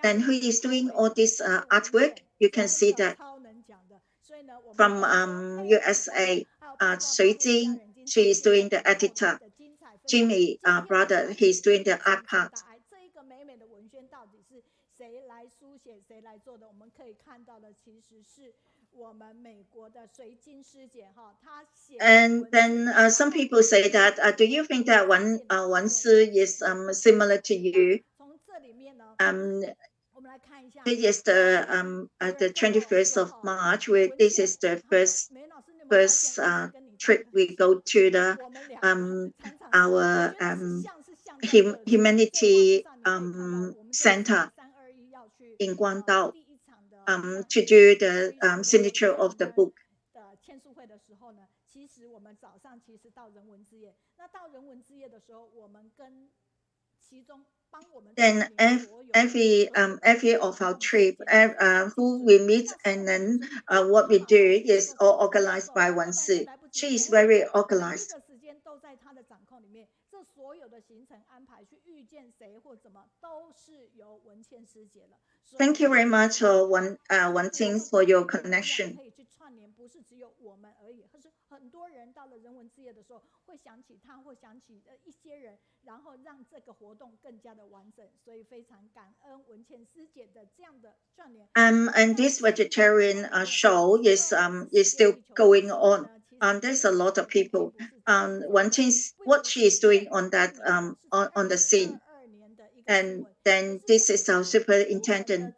and who is doing all this artwork. You can see that from USA, Sui Jing, she is doing the editor. Jimmy, brother, he's doing the art part. And then some people say that, do you think that Wan Si is similar to you? It is the 21st of March. This is the first trip we go to the our humanity center in Guangdao to do the signature of the book. Then every of our trip, who we meet, and then what we do is all organized by Wan Si. She is very organized. Thank you very much, Wan Ting, for your connection. And this vegetarian show is still going on. There's a lot of people. Wan Ting, what she is doing on that on the scene, and then this is our superintendent,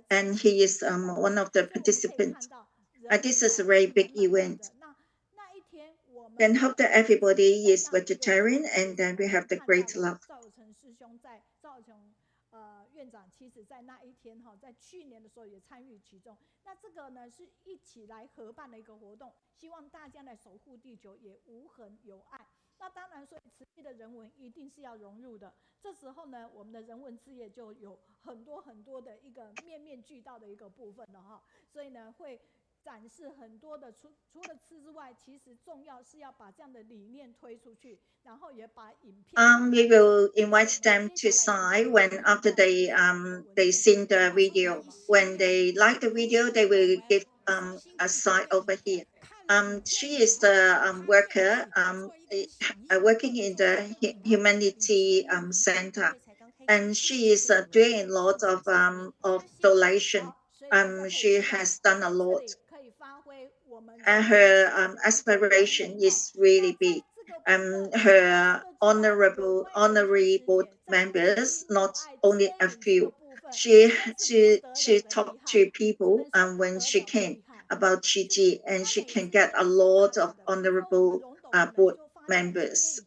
and he is one of the participants. This is a very big event. Then hope that everybody is vegetarian, and then we have the great love. We will invite them to sign when after they seen the video. When they like the video, they will give a sign over here. She is the worker working in the humanity center, and she is doing lots of donation. She has done a lot, and her aspiration is really big. Her honorary board members, not only a few. She talked to people when she came about Qiji, and she can get a lot of honorable board members.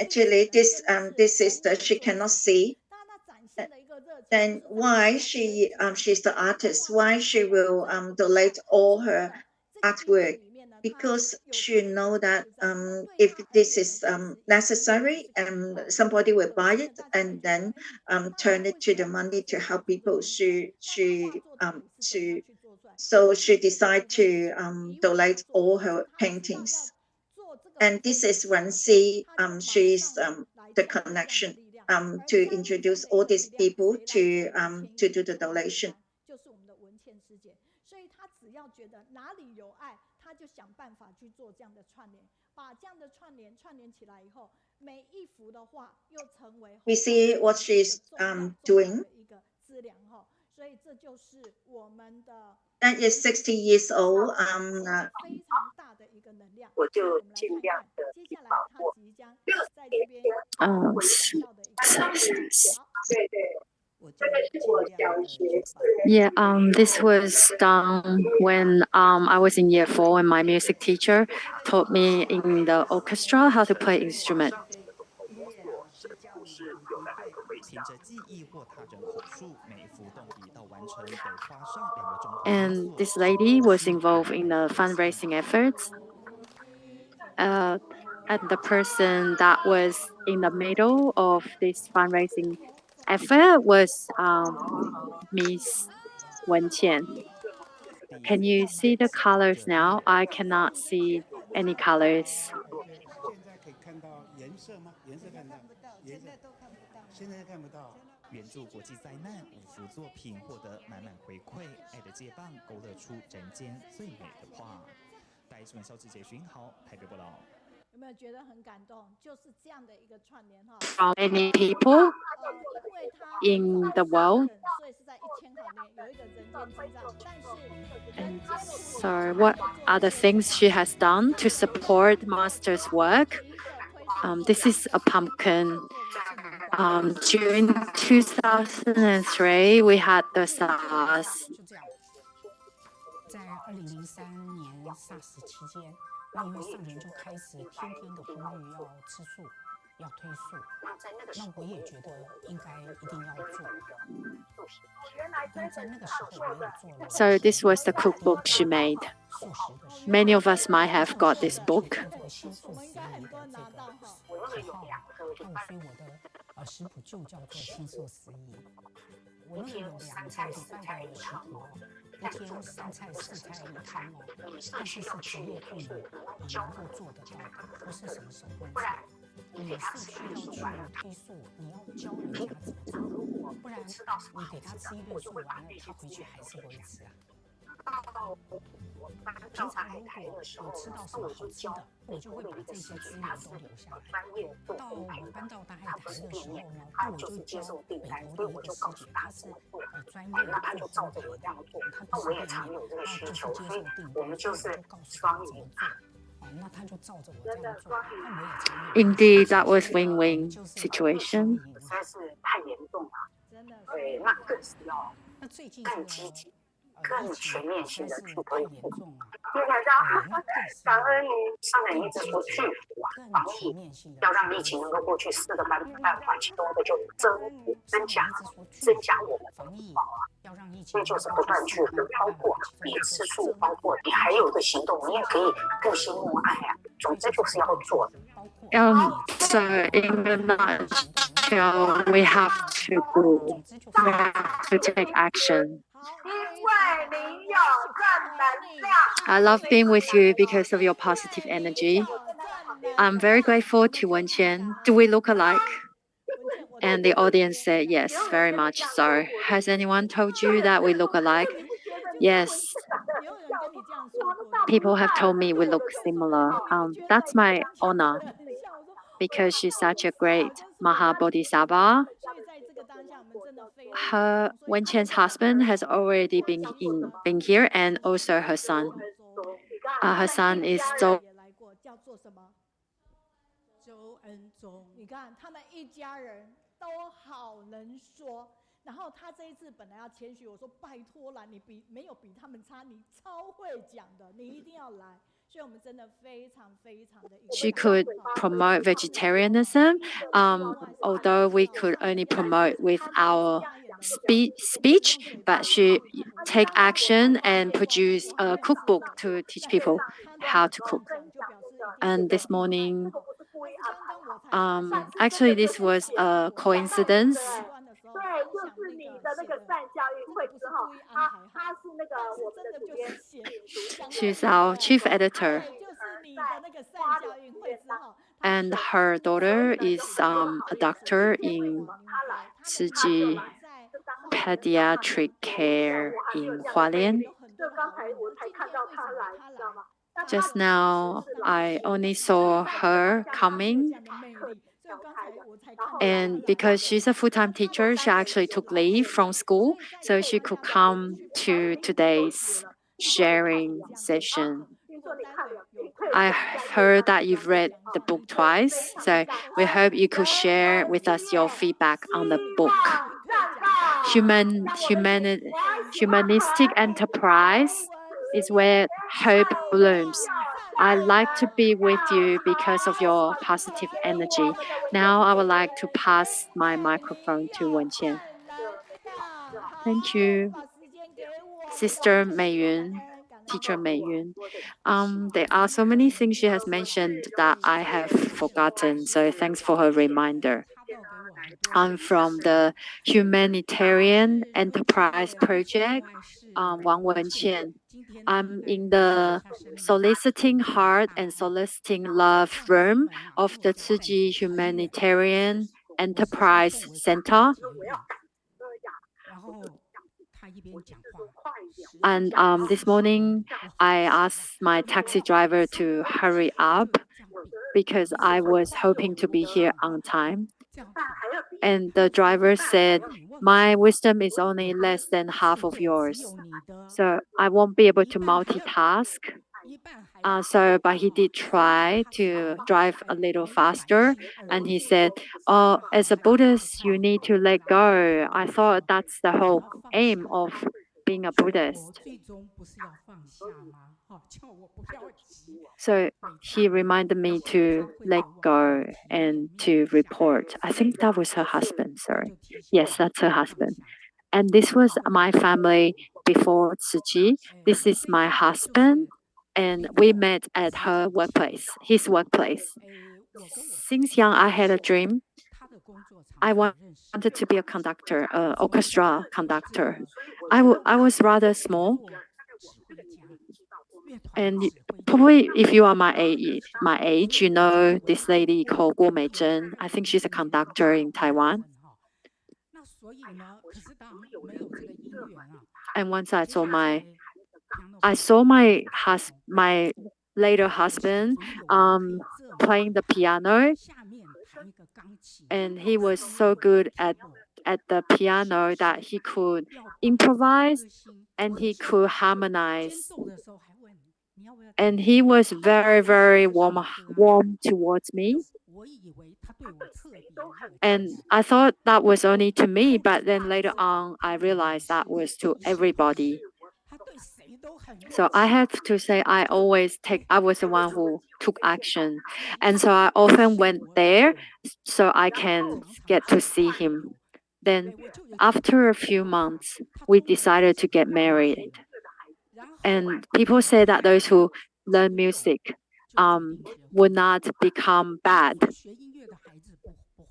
Actually, this sister, she cannot see. Then why she's the artist? Why she will donate all her artwork? Because she know that if this is necessary, somebody will buy it and then turn it to the money to help people. So she decided to donate all her paintings. And this is when she is the connection to introduce all these people to do the donation. We see what she's doing. That is 60 years old. Yeah, this was done when I was in year 4, and my music teacher taught me in the orchestra how to play instrument. And this lady was involved in the fundraising efforts. And the person that was in the middle of this fundraising effort was Miss Wenqian. Can you see the colors now? I cannot see any colors. 现在看不到。援助国际灾难5幅作品获得满满回馈，爱的界棒勾勒出人间最美的画。大新闻肖志杰、徐英豪台北报道。有没有觉得很感动？就是这样的一个串联哈。From many people in the world. 所以是在1000行内有一个人间征兆，但是 And so, what are the things she has done to support Master's work? This is a pumpkin. June 2003, we had the SARS. 在2003年 SARS 期间，那因为上人就开始天天的呼吁要吃素，要推素，那我也觉得应该一定要做。那在那个时候我也做了。So this was the cookbook she made. Many of us might have got this book. 我们应该很多人拿到哈。所以我的食谱就叫做轻素食宜。我那个有2个礼拜的食谱，1天3菜4菜1汤哦，但是是职业妇女能够做得到的，不是什么手工菜。你社区要去推素，你要教人家怎么做，不然你给他吃一顿素完了，他回去还是会吃啊。平常如果有吃到什么好吃的，我就会把这些资源都留下来。到我搬到大海台的时候呢，那我就教美国的一个师姐，她是专业做烘焙的，她不是店面，她就是接受订单，我就告诉她怎么做。那他就照着我这样做，那我也常有。Indeed, that was win-win situation. 实在是太严重了，真的。对，那更是要更积极、更全面性的去恢复。因为大家感恩您上人一直不去服啊，防疫要让疫情能够过去4个半短期多的就增加我们的福报啊。所以就是不断去包括你吃素，包括你还有一个行动，你也可以更心默哀啊。总之就是要做的。So in a nutshell, we have to take action. I love being with you because of your positive energy. I'm very grateful to Wenqian. Do we look alike? And the audience said yes, very much so. Has anyone told you that we look alike? Yes. People have told me we look similar. That's my honor because she's such a great Maha Bodhisattva. Wenqian's husband has already been here, and also her son. Her son is Zhou. 周恩宗，你看他们一家人都好能说。然后他这一次本来要谦虚，我说拜托啦，你没有比他们差，你超会讲的，你一定要来。所以我们真的非常非常的。She could promote vegetarianism, although we could only promote with our speech, but she take action and produced a cookbook to teach people how to cook. And this morning, actually this was a coincidence. She's our chief editor. And her daughter is a doctor in Tzu Pediatric Care in Hualien. Just now, I only saw her coming. And because she's a full-time teacher, she actually took leave from school so she could come to today's sharing session. I heard that you've read the book twice, so we hope you could share with us your feedback on the book. Humanistic enterprise is where hope blooms. I like to be with you because of your positive energy. Now I would like to pass my microphone to Wenqian. Thank you. Sister Meiyun, Teacher Meiyun. There are so many things she has mentioned that I have forgotten, so thanks for her reminder. I'm from the Humanitarian Enterprise Project, Wang Wenqian. I'm in the Soliciting Heart and Soliciting Love room of the Tzu Humanitarian Enterprise Center. And this morning, I asked my taxi driver to hurry up because I was hoping to be here on time. And the driver said, my wisdom is only less than half of yours. So I won't be able to multitask. But he did try to drive a little faster. And he said, oh, as a Buddhist, you need to let go. I thought that's the whole aim of being a Buddhist. So he reminded me to let go and to report. I think that was her husband, sorry. Yes, that's her husband. And this was my family before Tzu Chi. This is my husband, and we met at her workplace, his workplace. Since young, I had a dream. I wanted to be a conductor, orchestra conductor. I was rather small. And probably if you are my age, you know this lady called Guo Meizhen. I think she's a conductor in Taiwan. And once I saw my later husband playing the piano, and he was so good at the piano that he could improvise and he could harmonize. And he was very, very warm towards me. And I thought that was only to me, but then later on, I realized that was to everybody. So I have to say, I was the one who took action. And so I often went there so I can get to see him. Then after a few months, we decided to get married. And people say that those who learn music would not become bad.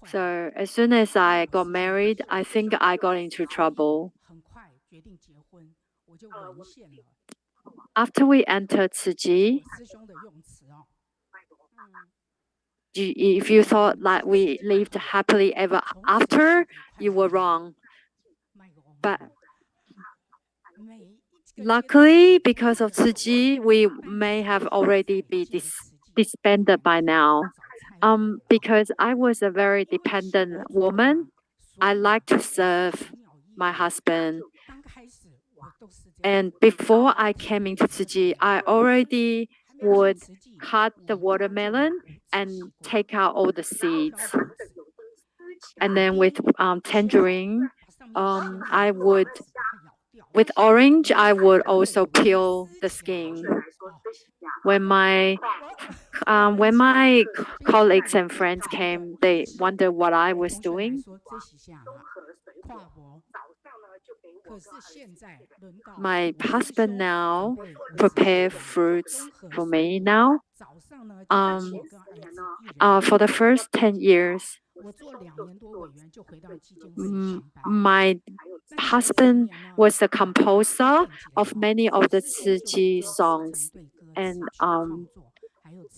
So as soon as I got married, I think I got into trouble. After we entered Tzu Chi, if you thought that we lived happily ever after, you were wrong. But luckily, because of Tzu Chi, we may have already been disbanded by now. Because I was a very dependent woman, I like to serve my husband. And before I came into Tzu Chi, I already would cut the watermelon and take out all the seeds. And then with tangerine, with orange, I would also peel the skin. When my colleagues and friends came, they wondered what I was doing. My husband now prepare fruits for me now. For the first 10 years, my husband was the composer of many of the Tzu Chi songs. And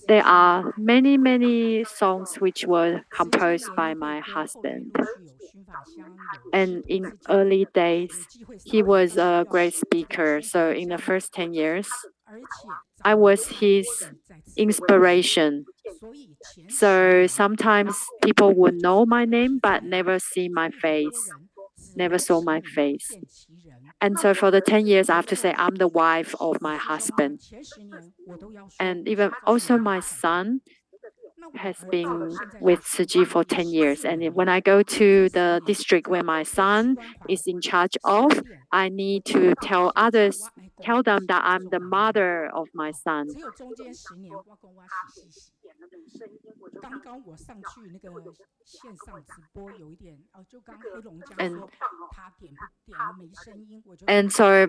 there are many, many songs which were composed by my husband. And in early days, he was a great speaker. So in the first 10 years, I was his inspiration. So sometimes people would know my name, but never see my face, never saw my face. And so for the 10 years, I have to say I'm the wife of my husband. And even also my son has been with Tzu Chi for 10 years. And when I go to the district where my son is in charge of, I need to tell them that I'm the mother of my son. And so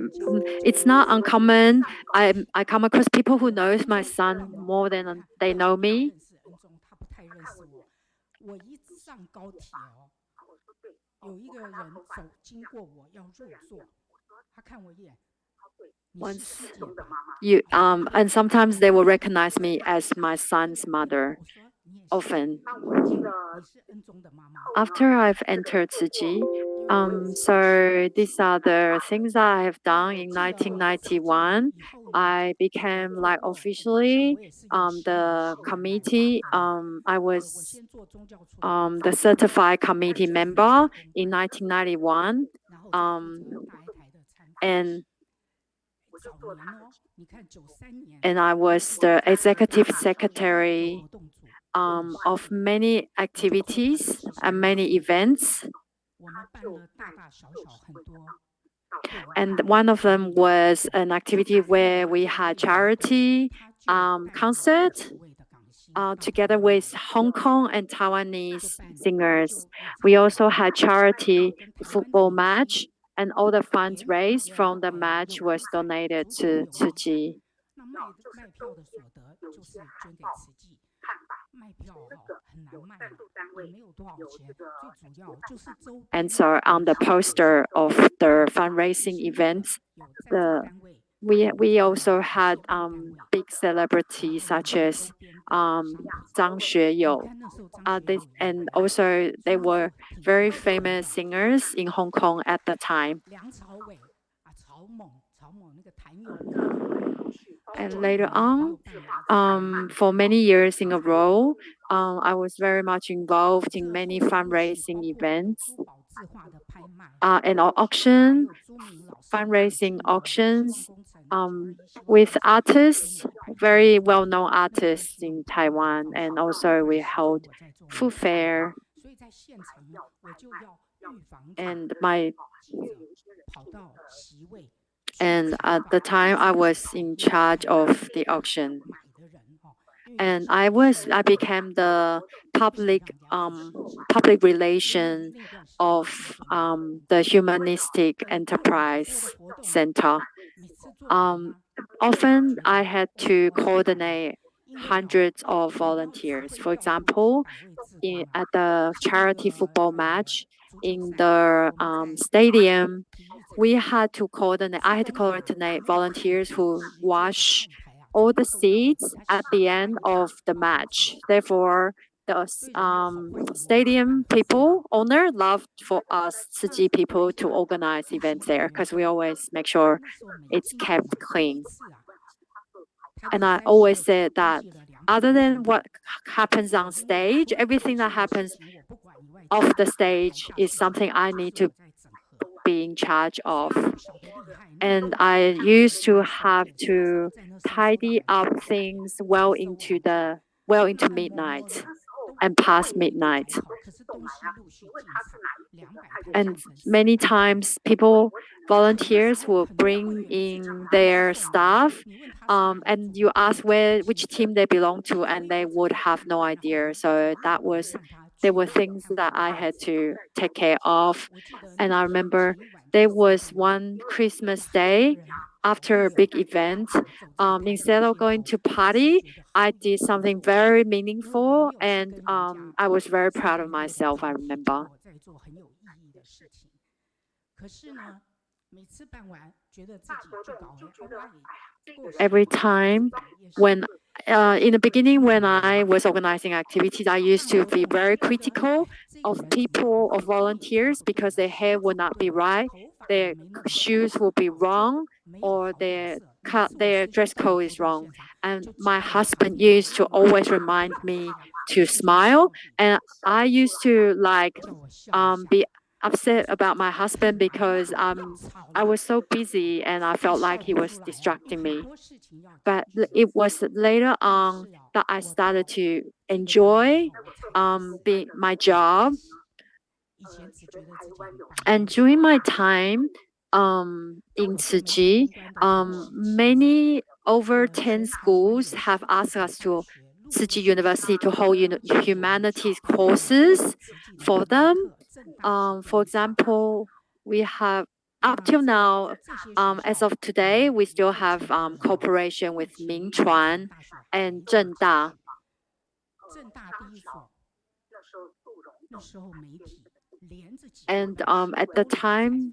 it's not uncommon. I come across people who knows my son more than they know me. And sometimes they will recognize me as my son's mother. often. 那我记得 After I've entered Tsuji, so these are the things I have done in 1991. I became like officially the committee. I was the certified committee member in 1991. And I was the executive secretary of many activities and many events. And one of them was an activity where we had charity concert together with Hong Kong and Taiwanese singers. We also had charity football match, and all the funds raised from the match was donated to Tsuji. And so on the poster of the fundraising events, we also had big celebrities such as Zhang Xueyou. And also they were very famous singers in Hong Kong at the time. And later on, for many years in a row, I was very much involved in many fundraising events and fundraising auctions with artists, very well-known artists in Taiwan. And also we held food fair. And at the time, I was in charge of the auction. And I became the public relation of the Humanistic Enterprise Center. Often I had to coordinate hundreds of volunteers. For example, at the charity football match in the stadium, I had to coordinate volunteers who wash all the seats at the end of the match. Therefore, the stadium owner loved for us Tsuji people to organize events there because we always make sure it's kept clean. And I always said that other than what happens on stage, everything that happens off the stage is something I need to be in charge of. And I used to have to tidy up things well into midnight and past midnight. And many times volunteers will bring in their staff and you ask which team they belong to and they would have no idea. So there were things that I had to take care of. And I remember there was one Christmas day after a big event, instead of going to party, I did something very meaningful, and I was very proud of myself, I remember. Every time in the beginning, when I was organizing activities, I used to be very critical of volunteers, because their hair would not be right, their shoes will be wrong, or their dress code is wrong. And my husband used to always remind me to smile, and I used to be upset about my husband because I was so busy and I felt like he was distracting me. But it was later on that I started to enjoy my job. And during my time in Tsuji, many over 10 schools have asked us to Tsuji University to hold humanities courses for them. For example, we have up till now, as of today, we still have cooperation with Mingchuan and Zhengda. And at the time,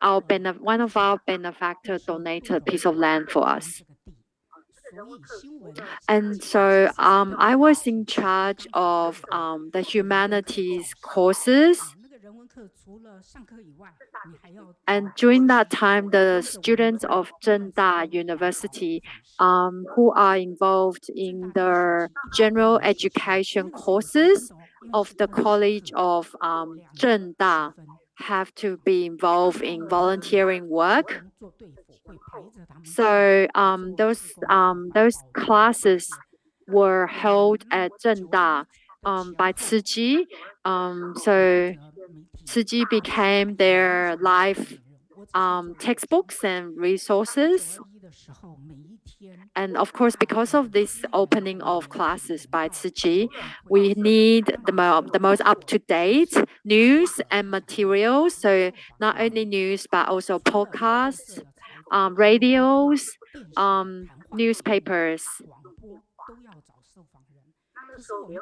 one of our benefactors donated a piece of land for us. And so I was in charge of the humanities courses. And during that time, the students of Zhengda University who are involved in the general education courses of the College of Zhengda have to be involved in volunteering work. So those classes were held at Zhengda by Ciji. So Ciji became their life textbooks and resources. And of course, because of this opening of classes by Ciji, we need the most up-to-date news and materials. So not only news, but also podcasts, radios, newspapers.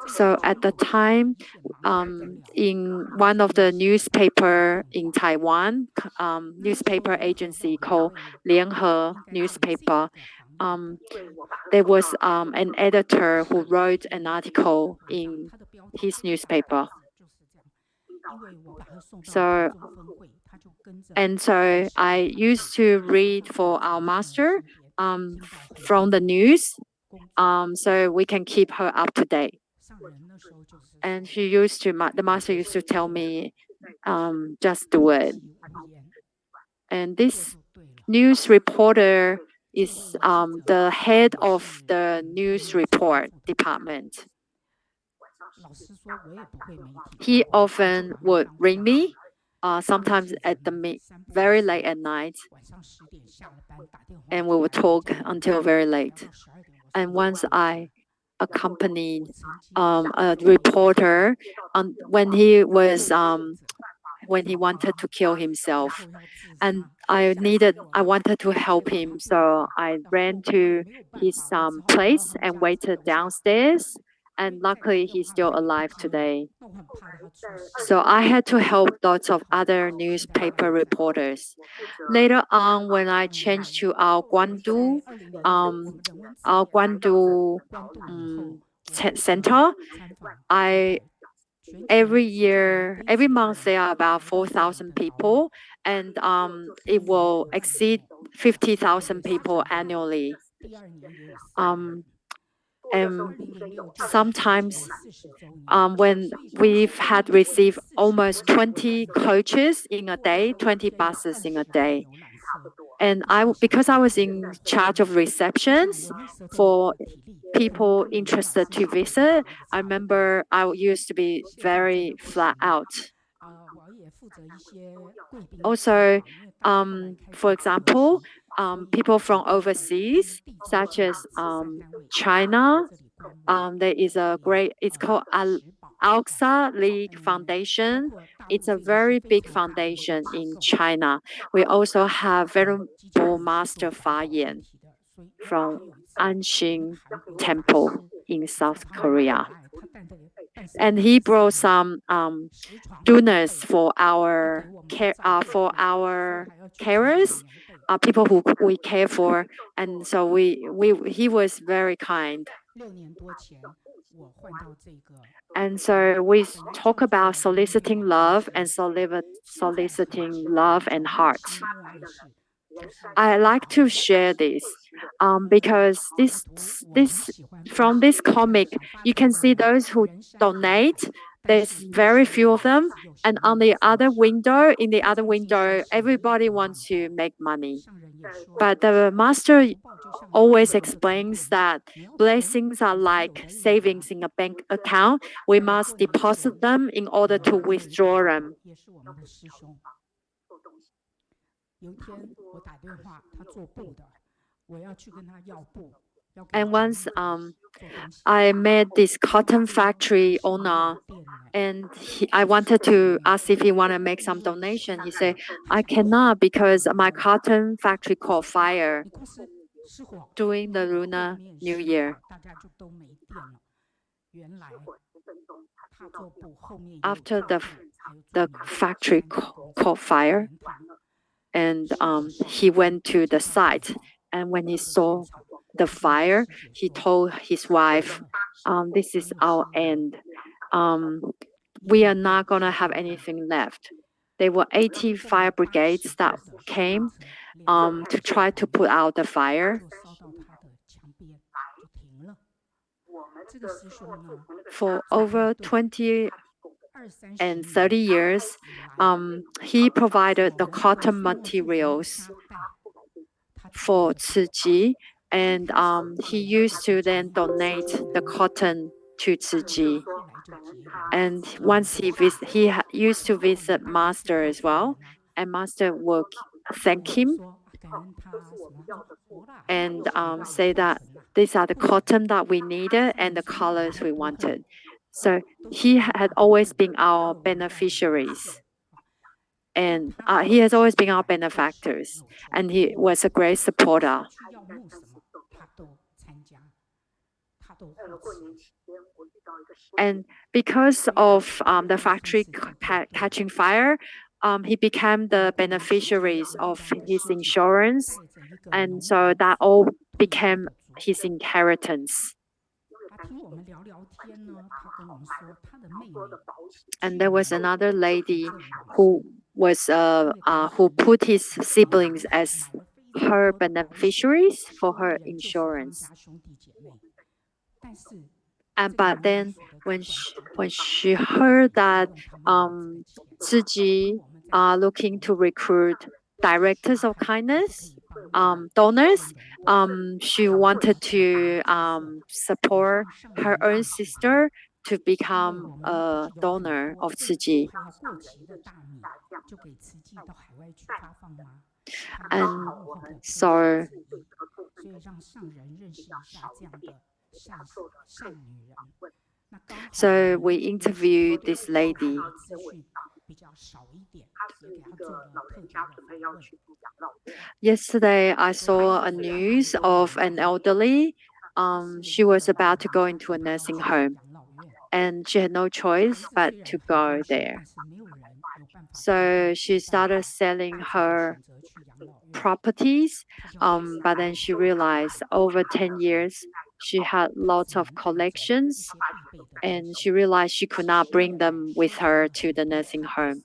So at the time, in one of the newspaper in Taiwan, newspaper agency called 联合 newspaper, there was an editor who wrote an article in his newspaper. So I used to read for our master from the news, so we can keep her up to date. And the master used to tell me, just do it. And this news reporter is the head of the news report department. He often would ring me, sometimes at the very late at night, and we would talk until very late. And once I accompanied a reporter when he wanted to kill himself, and I wanted to help him, so I ran to his place and waited downstairs. And luckily, he's still alive today. So I had to help lots of other newspaper reporters. Later on, when I changed to our Guandu center, every month there are about 4,000 people, and it will exceed 50,000 people annually. And sometimes when we've had received almost 20 coaches in a day, 20 buses in a day. And because I was in charge of receptions for people interested to visit, I remember I used to be very flat out. Also, for example, people from overseas, such as China, there is it's called Alxa League Foundation. It's a very big foundation in China. We also have Venerable Master Fa Yan from Anshin Temple in South Korea. And he brought some donors for our carers, people who we care for, and so he was very kind. And so we talk about soliciting love and soliciting love and heart. I like to share this because from this comic, you can see those who donate. There's very few of them, and in the other window, everybody wants to make money. But the master always explains that blessings are like savings in a bank account. We must deposit them in order to withdraw them. And once I met this cotton factory owner, and I wanted to ask if he wanted to make some donation. He said, I cannot because my cotton factory caught fire during the Lunar New Year. After the factory caught fire, and he went to the site, and when he saw the fire, he told his wife, "This is our end. We are not gonna have anything left." There were 80 fire brigades that came to try to put out the fire. For over 20 and 30 years, he provided the cotton materials for Tzu Chi, and he used to then donate the cotton to Tzu Chi. And once he used to visit Master as well, and Master would thank him and say that these are the cotton that we needed and the colors we wanted. So he had always been our beneficiaries, and he has always been our benefactors, and he was a great supporter. And because of the factory catching fire, he became the beneficiaries of his insurance, and so that all became his inheritance. And there was another lady who put his siblings as her beneficiaries for her insurance. But then when she heard that Tzu Chi are looking to recruit directors of kindness, donors, she wanted to support her own sister to become a donor of Tzu Chi. And so we interviewed this lady. Yesterday, I saw a news of an elderly. She was about to go into a nursing home, and she had no choice but to go there. So she started selling her properties, but then she realized over 10 years she had lots of collections, and she realized she could not bring them with her to the nursing home.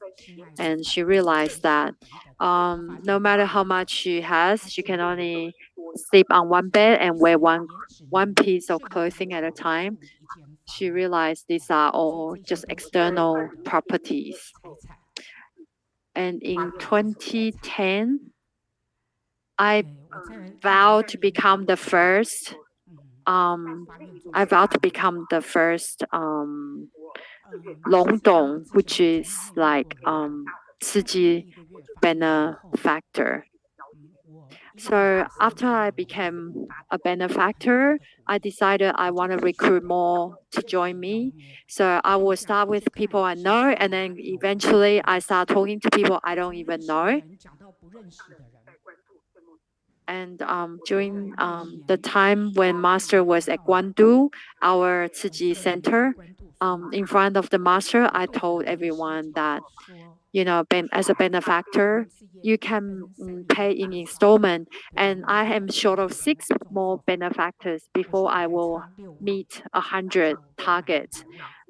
And she realized that no matter how much she has, she can only sleep on one bed and wear one piece of clothing at a time. She realized these are all just external properties. And in 2010, I vowed to become the first. I vowed to become the first Longdong, which is like Tzu Chi benefactor. So after I became a benefactor, I decided I want to recruit more to join me. So I will start with people I know, and then eventually I start talking to people I don't even know. And during the time when Master was at Guandu, our Tzu Chi center, in front of the Master, I told everyone that, as a benefactor, you can pay in installment. And I am short of 6 more benefactors before I will meet 100 targets.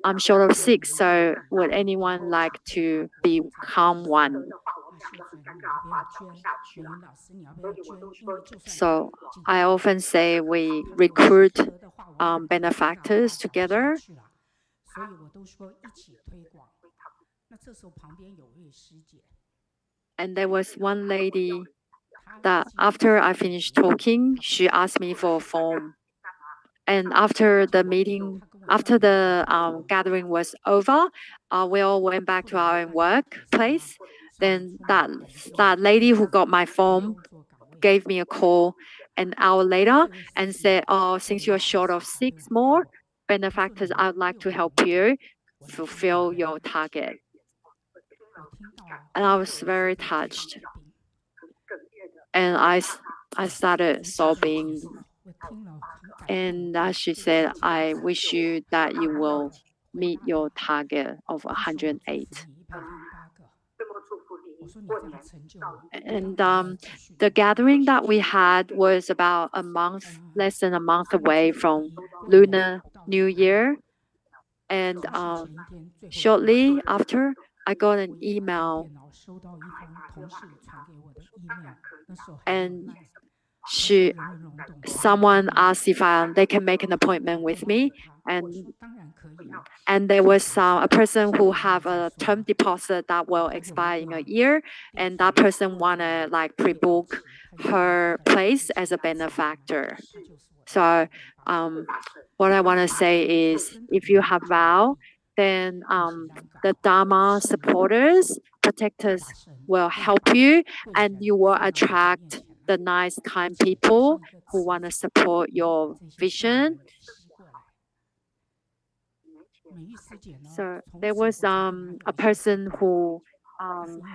I'm short of 6, so would anyone like to become one? So I often say we recruit benefactors together. And there was one lady that after I finished talking, she asked me for a form. And after the meeting, after the gathering was over, we all went back to our workplace. Then that lady who got my form gave me a call an hour later and said, "Oh, since you're short of 6 more benefactors, I'd like to help you fulfill your target." And I was very touched. And I started sobbing. And she said, "I wish you that you will meet your target of 108. And the gathering that we had was about a month, less than a month away from Lunar New Year. And shortly after, I got an email, and someone asked if they can make an appointment with me, and there was a person who have a term deposit that will expire in a year, and that person wanna like pre-book her place as a benefactor. So what I want to say is, if you have vow, then the Dharma supporters, protectors will help you, and you will attract the nice, kind people who want to support your vision. So there was a person who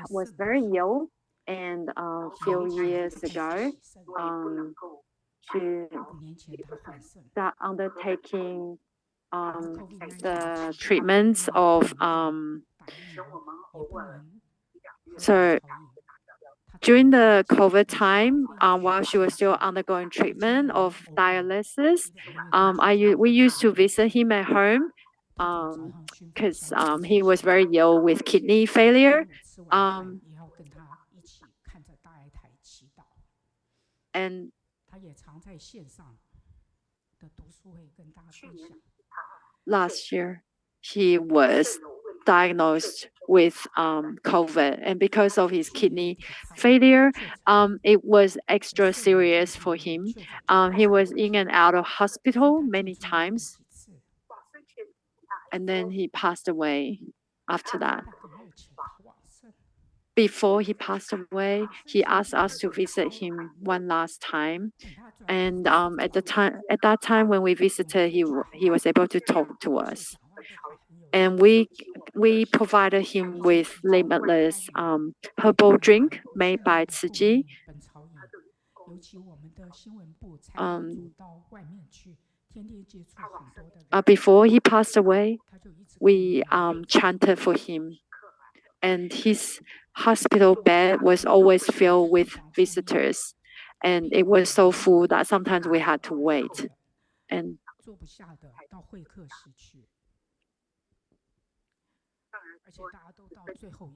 was very ill, and a few years ago, she that undertaking the treatments of so during the COVID time, while she was still undergoing treatment of dialysis, we used to visit him at home because he was very ill with kidney failure. And last year, he was diagnosed with COVID, and because of his kidney failure, it was extra serious for him. He was in and out of hospital many times, and then he passed away after that. Before he passed away, he asked us to visit him one last time, and at that time when we visited, he was able to talk to us, and we provided him with limitless herbal drink made by Tzu Ji. Before he passed away, we chanted for him, and his hospital bed was always filled with visitors, and it was so full that sometimes we had to wait. And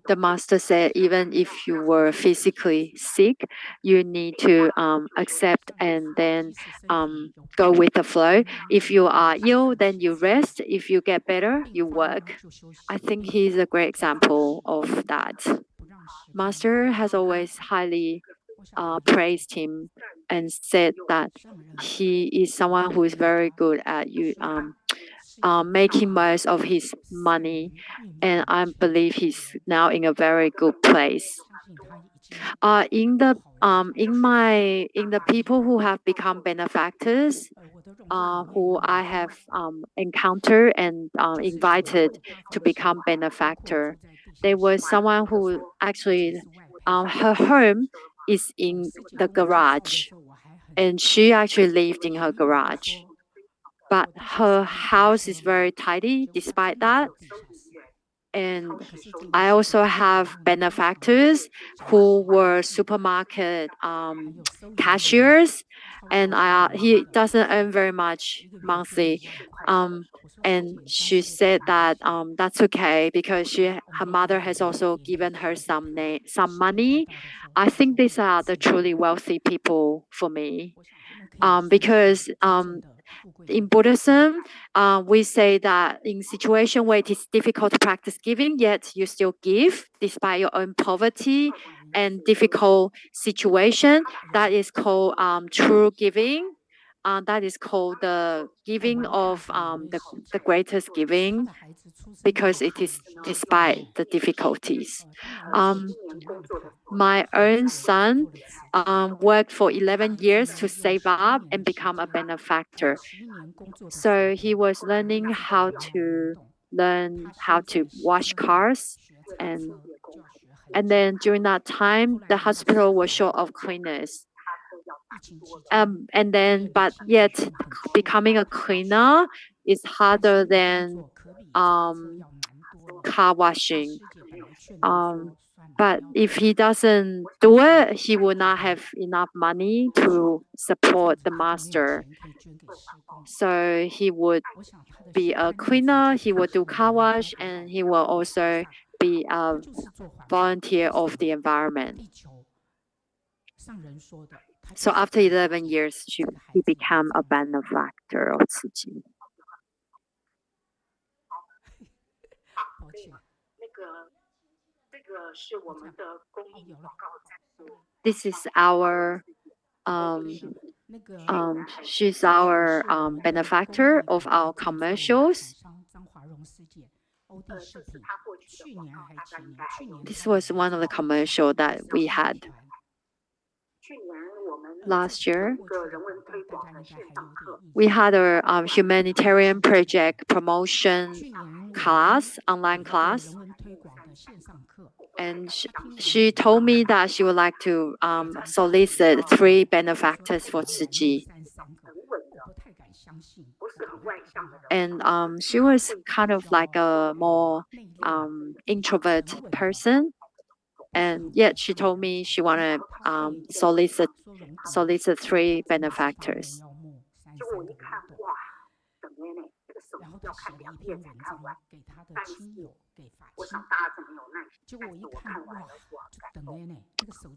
the master said, even if you were physically sick, you need to accept and then go with the flow. If you are ill, then you rest. If you get better, you work. I think he's a great example of that. Master has always highly praised him and said that he is someone who is very good at making most of his money, and I believe he's now in a very good place. In the people who have become benefactors, who I have encountered and invited to become benefactor, there was someone who actually her home is in the garage, and she actually lived in her garage. But her house is very tidy despite that. And I also have benefactors who were supermarket cashiers, and he doesn't earn very much monthly. And she said that that's okay because her mother has also given her some money. I think these are the truly wealthy people for me, because in Buddhism, we say that in situation where it is difficult to practice giving, yet you still give despite your own poverty and difficult situation. That is called true giving. That is called the giving of the greatest giving, because it is despite the difficulties. My own son worked for 11 years to save up and become a benefactor. So he was learning how to wash cars, and then during that time, the hospital was short of cleaners. But yet becoming a cleaner is harder than car washing. But if he doesn't do it, he will not have enough money to support the master. So he would be a cleaner, he will do car wash, and he will also be a volunteer of the environment. So after 11 years, he became a benefactor of Tzu Chi. This is our she's our benefactor of our commercials. This was one of the commercials that we had last year. We had a humanitarian project promotion class, online class. And she told me that she would like to solicit 3 benefactors for Tzu Chi. And she was kind of like a more introvert person. And yet she told me she wanted solicit 3 benefactors.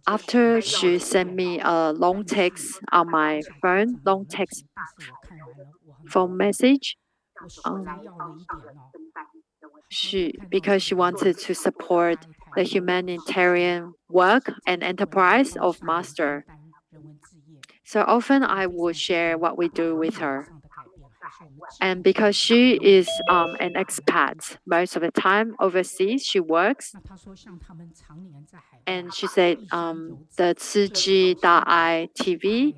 After she sent me a long text on my phone, long text phone message, because she wanted to support the humanitarian work and enterprise of Master. So often I would share what we do with her. And because she is an expat, most of the time overseas, she works. And she said the Tzu Chi TV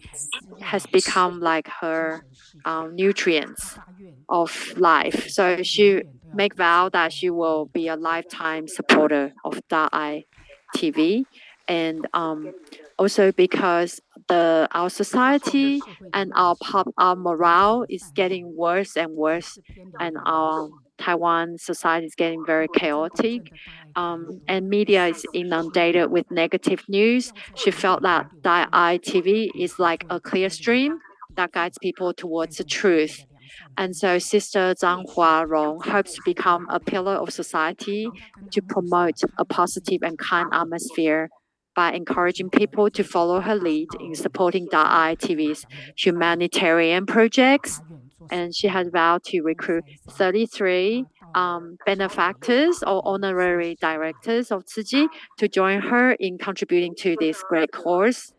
has become like her nutrients of life. So she make vow that she will be a lifetime supporter of Da'ai TV. And also because our society and our morale is getting worse and worse, and our Taiwan society is getting very chaotic, and media is inundated with negative news. She felt that Da'ai TV is like a clear stream that guides people towards the truth. And so Sister Zhang Huarong hopes to become a pillar of society to promote a positive and kind atmosphere by encouraging people to follow her lead in supporting Da'ai TV's humanitarian projects. And she has vowed to recruit 33 benefactors or honorary directors of Tzu Chi to join her in contributing to this great cause.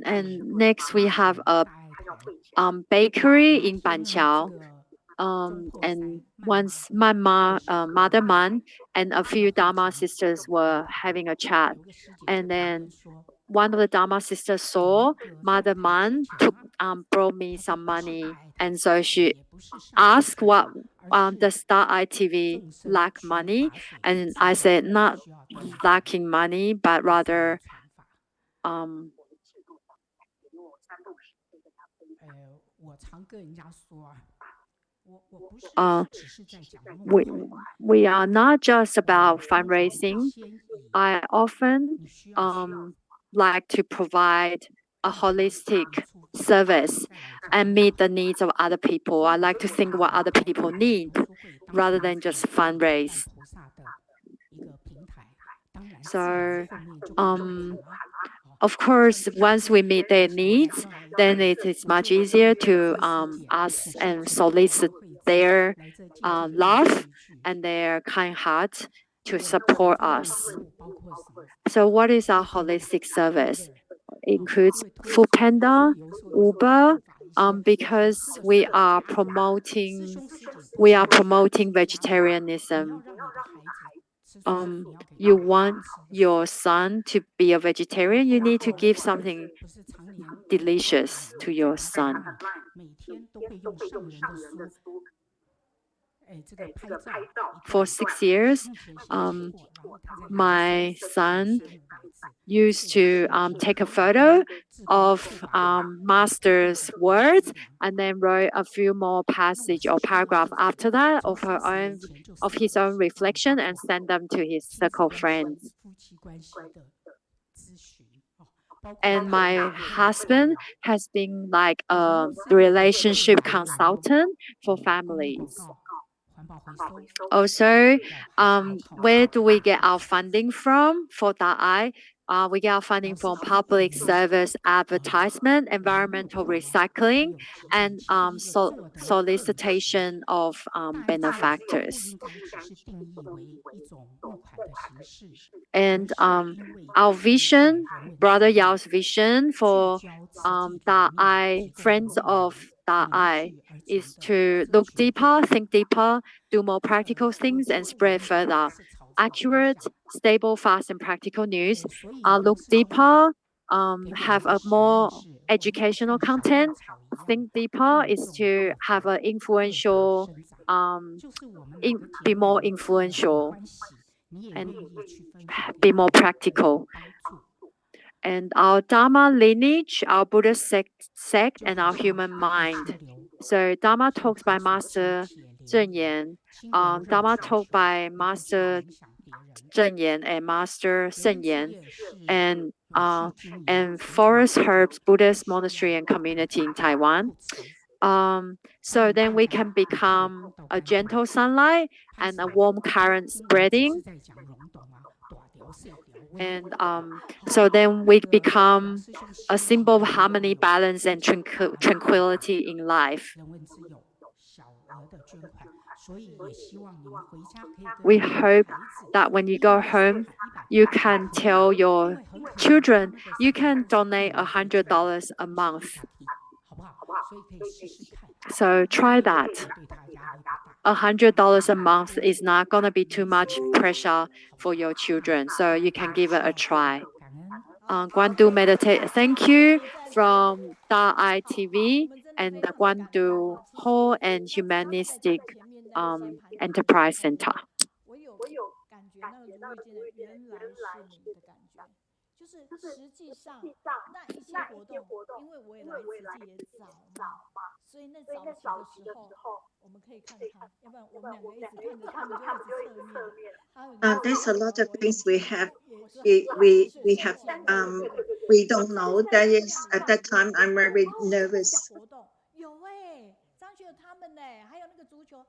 And next we have a bakery in Banqiao. And once my Mother Man and a few Dharma sisters were having a chat, and then one of the Dharma sisters saw Mother Man brought me some money, and so she asked what does Da'ai TV lack money, and I said not lacking money, but rather we are not just about fundraising. I often like to provide a holistic service and meet the needs of other people. I like to think what other people need rather than just fundraise. So, of course, once we meet their needs, then it is much easier to ask and solicit their love and their kind heart to support us. So what is our holistic service? It includes Food Panda, Uber, because we are promoting vegetarianism. You want your son to be a vegetarian, you need to give something delicious to your son. for 6 years. My son used to take a photo of master's words and then wrote a few more passage or paragraph after that of his own reflection and send them to his circle friends. And my husband has been like a relationship consultant for families. Also, where do we get our funding from for DAI? We get our funding from public service advertisement, environmental recycling, and solicitation of benefactors. And our vision, Brother Yao's vision for DAI, Friends of DAI, is to look deeper, think deeper, do more practical things, and spread further. Accurate, stable, fast, and practical news. Look deeper, have a more educational content. Think deeper is to have an influential, be more influential, and be more practical. And our Dharma lineage, our Buddhist sect, and our human mind. So Dharma talks by Master Zheng Yan, Dharma talk by Master Zheng Yan and Master Shen Yan, and Forest Herbs Buddhist Monastery and Community in Taiwan. So then we can become a gentle sunlight and a warm current spreading. And so then we become a symbol of harmony, balance, and tranquility in life. We hope that when you go home, you can tell your children you can donate $100 a month. So try that. $100 a month is not going to be too much pressure for your children, so you can give it a try. Guandu Meditate, thank you from DAI TV and the Guandu Hall and Humanistic Enterprise Center. 就是实际上那一些活动，因为我也来慈济也早嘛，所以那早期的时候，我们可以看他，要不然我们两个一直看着他们就一直侧面。There's a lot of things we have we don't know. That is at that time I'm very nervous. 有张学友他们还有那个足球。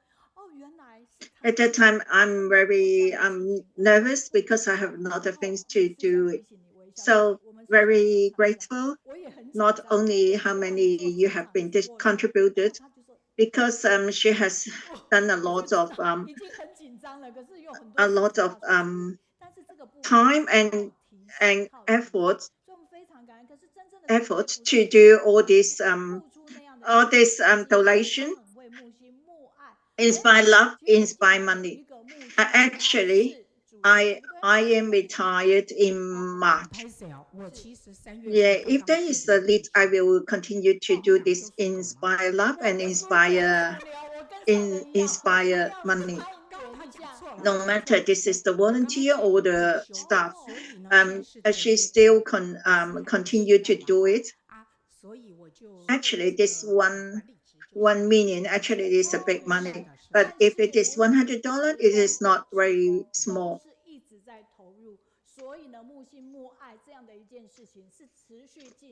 At that time, I'm very nervous because I have a lot of things to do. So very grateful, not only how many you have been contributed, because she has done a lot of time and effort to do all this donation. Inspire love, inspire money. Actually, I am retired in March. Yeah, if there is a need, I will continue to do this inspire love and inspire money. No matter this is the volunteer or the staff, she still continue to do it. Actually, this 1 million actually is a big money, but if it is $100, it is not very small.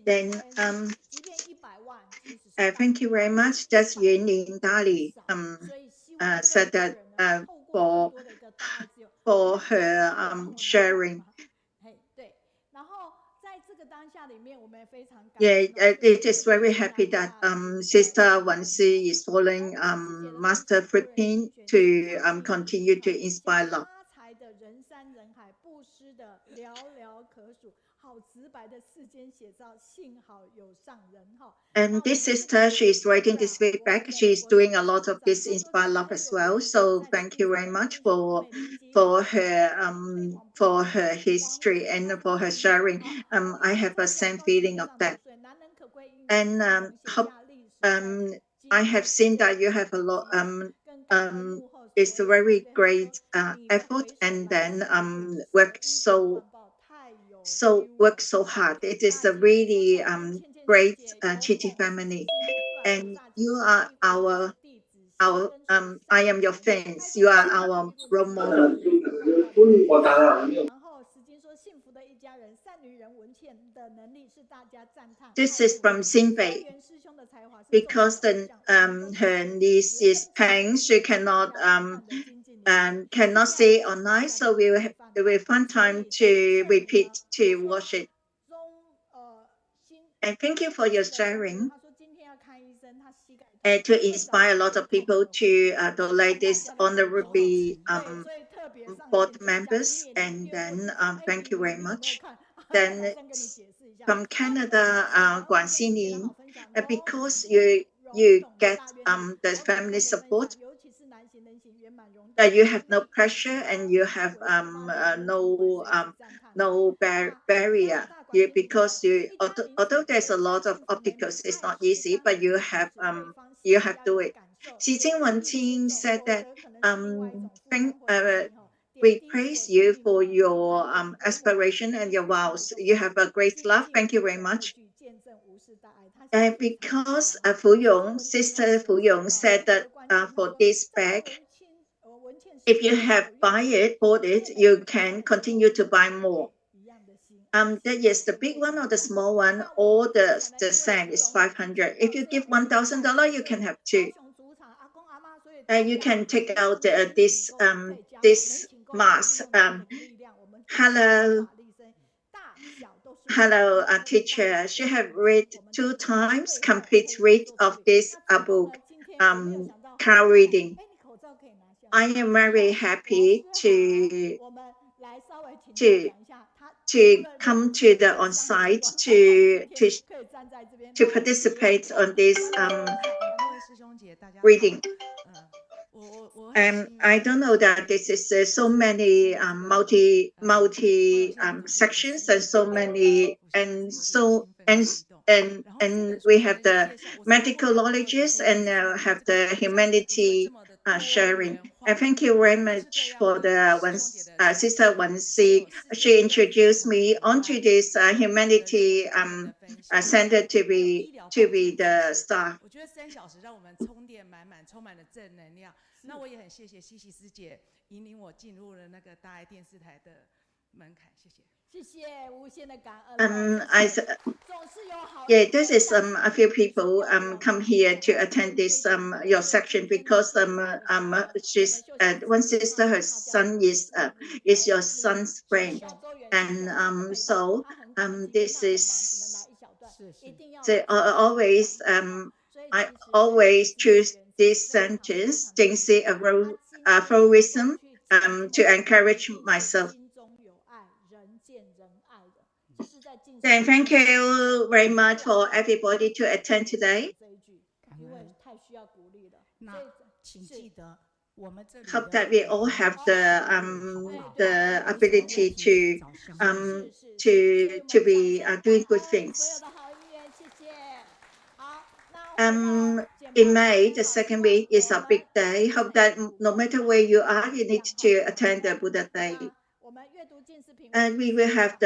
Then thank you very much. That's Yuanling Dali said that for her sharing. Yeah, it is very happy that Sister Wansi is following Master Frippin to continue to inspire love. And this sister, she is writing this feedback. She is doing a lot of this inspire love as well. So thank you very much for her history and for her sharing. I have a same feeling of that. And I have seen that you have a lot it's a very great effort, and then work so hard. It is a really great Chichi family, and you are our I am your fans. You are our role model. 我答了。然后时间说幸福的一家人，善女人文倩的能力是大家赞叹。This is from Xinbei. Because the her niece is Peng, she cannot say online, so we will find time to repeat to watch it. And thank you for your sharing. And to inspire a lot of people to donate this honorary board members, and then thank you very much. Then from Canada, Guan Xinin, because you get the family support, you have no pressure and you have no barrier. Because although there's a lot of obstacles, it's not easy, but you have to it. Xi Jinwen said that we praise you for your aspiration and your vows. You have a great love. Thank you very much. And because Sister Fu Yong said that for this bag, if you have bought it, you can continue to buy more. That is the big one or the small one, or the same is 500. If you give $1,000, you can have two. You can take out this mask. Hello, teacher. She have read 2 times, complete read of this book, card reading. I am very happy to come to the on-site to participate on this reading. I don't know that this is so many multi sections and so many and we have the medical knowledges and have the humanity sharing. And thank you very much for the Sister Wenqi. She introduced me onto this humanity center to be the staff. 那我也很谢谢西西师姐引领我进入了那个大爱电视台的门槛，谢谢。谢谢，无限的感恩。Yeah, this is a few people come here to attend this your section because she's one sister, her son is your son's friend, and so this is always I always choose this sentence, 珍惜 aphorism, to encourage myself. Then thank you very much for everybody to attend today. Hope that we all have the ability to be doing good things. In May, the second week is a big day. Hope that no matter where you are, you need to attend the Buddha Day. And we will have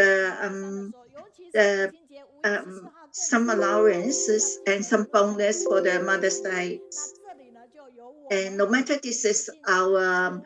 some allowances and some bonus for the Mother's Day. And no matter this is our